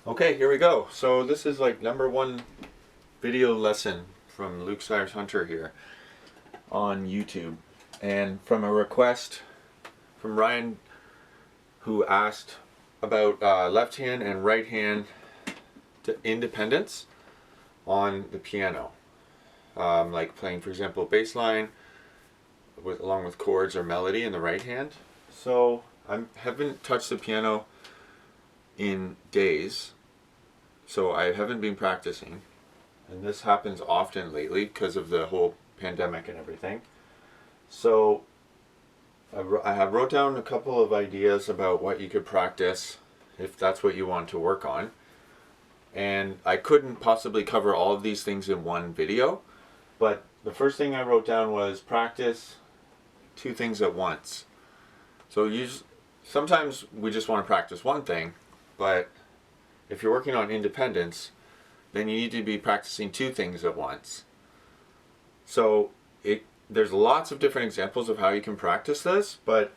Okay, here we go. So this is like number one video lesson from Luke Cyrus Hunter here on YouTube. And from a request from Ryan, who asked about left hand and right hand independence on the piano. Like playing, for example, bass line along with chords or melody in the right hand. So I haven't touched the piano in days, so I haven't been practicing, and this happens often lately because of the whole pandemic and everything. So I have wrote down a couple of ideas about what you could practice if that's what you want to work on, and I couldn't possibly cover all of these things in one video, but the first thing I wrote down was practice two things at once. So sometimes we just want to practice one thing, but if you're working on independence, then you need to be practicing two things at once. So there's lots of different examples of how you can practice this, but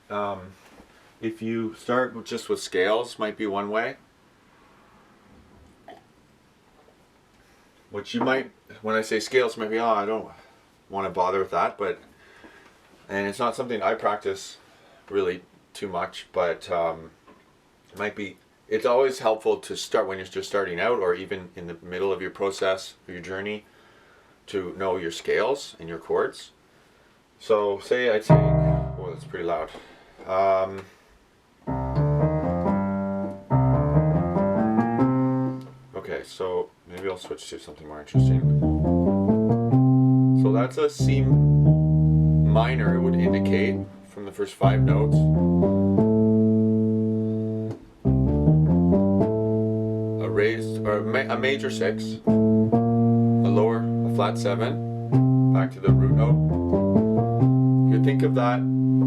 if you start just with scales, might be one way. Which you might, when I say scales, maybe, oh, I don't want to bother with that, and it's not something I practice really too much, but it might be. It's always helpful to start when you're just starting out, or even in the middle of your process or your journey, to know your scales and your chords. So say I take, oh, that's pretty loud. Okay, so maybe I'll switch to something more interesting. So that's a C minor, it would indicate from the first 5 notes. A major 6, a lower, a flat 7, back to the root note. You could think of that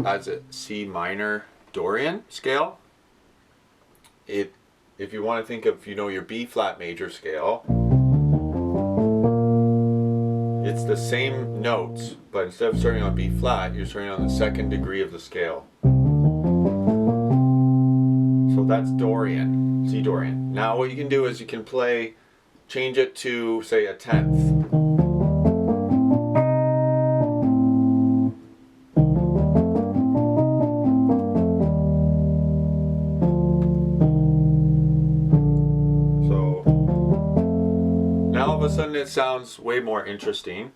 as a C minor Dorian scale. If you want to think of, your B flat major scale, it's the same notes, but instead of starting on B flat, you're starting on the second degree of the scale. So that's Dorian, C Dorian. Now what you can do is you can change it to, say, a 10th. So now all of a sudden it sounds way more interesting.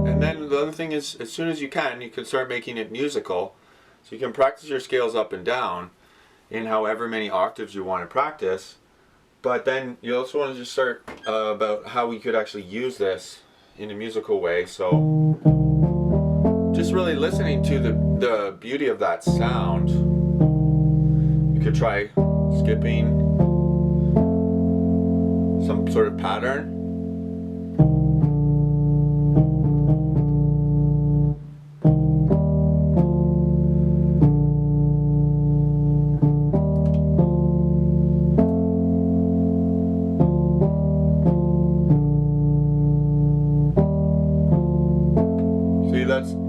And then the other thing is, as soon as you can start making it musical. So you can practice your scales up and down in however many octaves you want to practice. But then you also want to just start about how we could actually use this in a musical way. So just really listening to the beauty of that sound. You could try skipping some sort of pattern.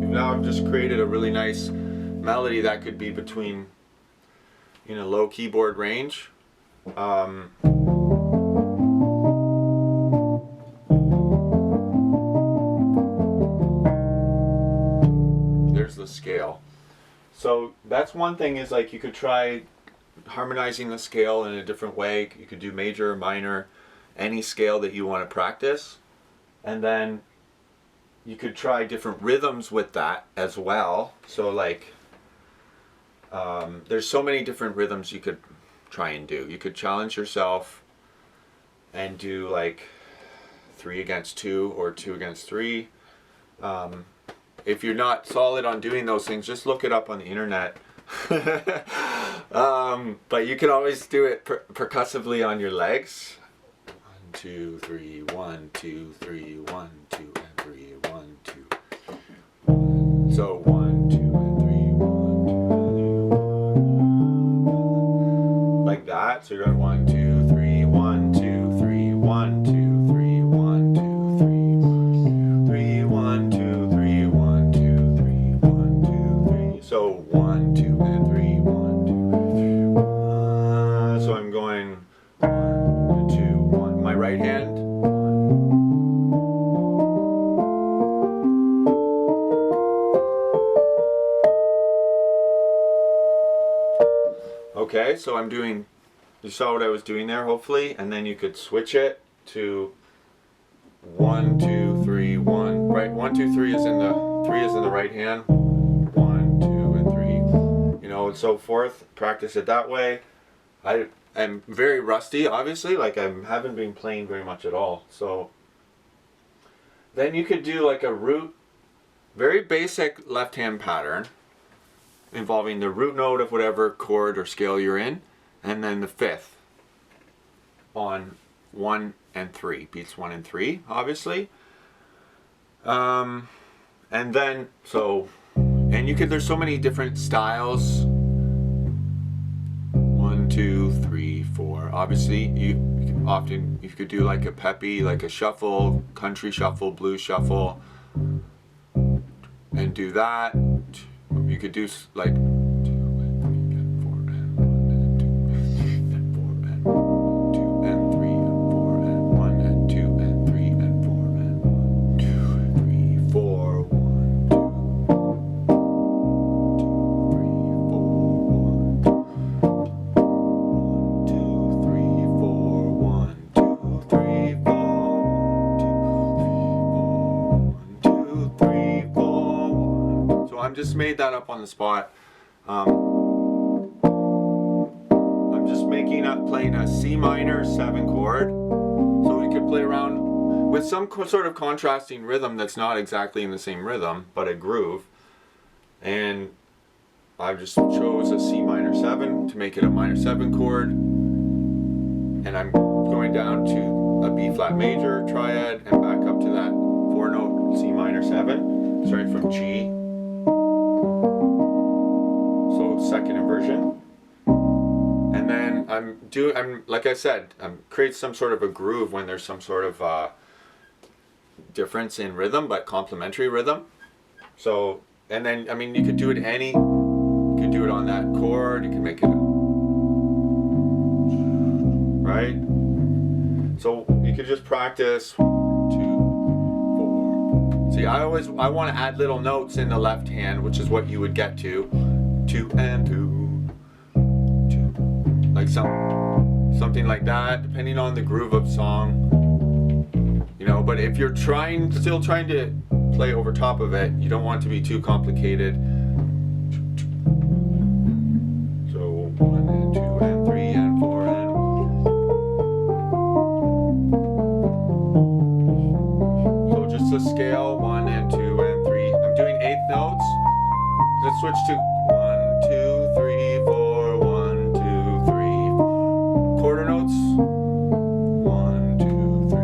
Now I've just created a really nice melody that could be between, low keyboard range. There's the scale. So that's one thing, is like you could try harmonizing the scale in a different way. You could do major, minor, any scale that you want to practice. And then you could try different rhythms with that as well. So there's so many different rhythms you could try and do. You could challenge yourself and do like 3 against 2 or 2 against 3. If you're not solid on doing those things, just look it up on the internet. But you can always do it percussively on your legs. 1, 2, 3, 1, 2, 3, 1, 2, and 3, 1, 2. So 1, 2, and 3, 1, 2, like that. So you're going 1, 2, 3, 1, 2, 3, 1, 2, 3, 1, 2, 3, 3, 1, 2, 3, 1, 2, 3, 1, 2, 3. So 1, 2, and 3, 1, 2. Okay, so I'm doing, you saw what I was doing there hopefully, and then you could switch it to 1, 2, 3, 1. Right, 1, 2, 3 is in the 3 is in the right hand. 1, 2, and 3. You know, and so forth. Practice it that way. I'm very rusty, obviously. Like I haven't been playing very much at all. So then you could do like a root, very basic left hand pattern involving the root note of whatever chord or scale you're in, and then the fifth on 1 and 3, beats 1 and 3, obviously. And then, so, and you could, there's so many different styles. 1, 2, 3, 4. Obviously, you could do like a peppy, like a shuffle, country shuffle, blues shuffle, and do that. You could do like 2 and 3 and 4 and 1 and 2 and 4 and 1 and 2 and 3 and 4 and 1, 2, 3, 4, 1, 2, 3, 4, 1, 2, 3, 4, 1, 2, 3, 4, 1, 2, 3, 4, 1. So I'm just made that up on the spot. I'm just playing a C minor 7 chord. So we could play around with some sort of contrasting rhythm that's not exactly in the same rhythm, but a groove. And I just chose a C minor 7 to make it a minor 7 chord. And I'm going down to a B flat major triad and back up to that 4-note C minor 7, starting from G. So second inversion. And then I'm like I said, create some sort of a groove when there's some sort of difference in rhythm, but complementary rhythm. So, and then, I mean, you could do it you could do it on that chord, you can make it, right? So you could just practice 2, 4. See, I want to add little notes in the left hand, which is what you would get to. 2 and 2, 2. Like something like that, depending on the groove of song. You know, but if you're still trying to play over top of it, you don't want it to be too complicated. So 1 and 2 and 3 and 4 and 1. So just a scale 1 and 2 and 3. I'm doing eighth notes. Let's switch to 1, 2, 3, 4, 1, 2, 3. Quarter notes. 1, 2, 3.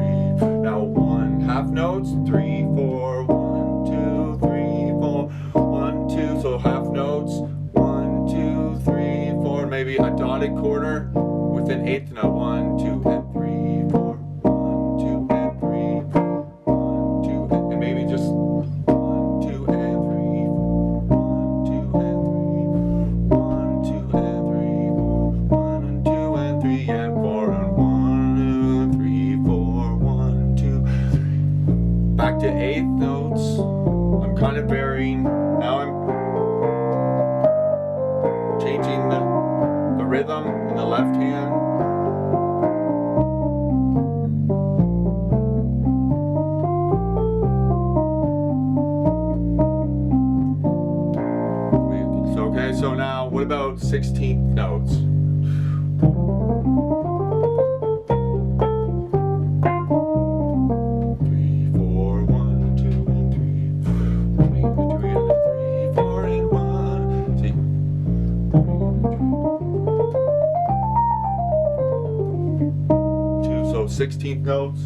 Now 1 half notes. 3, 4, 1, 2, 3, 4, 1, 2. So half notes. 1, 2, 3, 4. Maybe a dotted quarter with an eighth note. 1, 2, and 3, 4. 1, 2, and 3. 1, 2, and maybe just 1, 2, and 3. 1, 2, and 3. 1, 2, and 3. 1, and 2, and 3, and 4, and 1, 2, 3, 4, 1, 2. Back to eighth notes. I'm kind of varying. Now I'm changing the rhythm in the left hand. Okay, so now what about 16th notes? So 16th notes.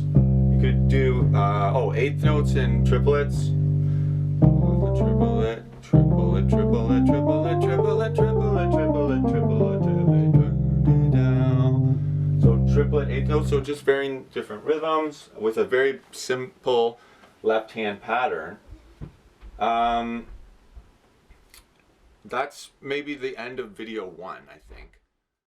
You could do eighth notes in triplets. Triplet, triplet, triplet, triplet, triplet, triplet, triplet, triplet, triplet, down. So triplet, eighth notes. So just varying different rhythms with a very simple left-hand pattern. That's maybe the end of video 1, I think.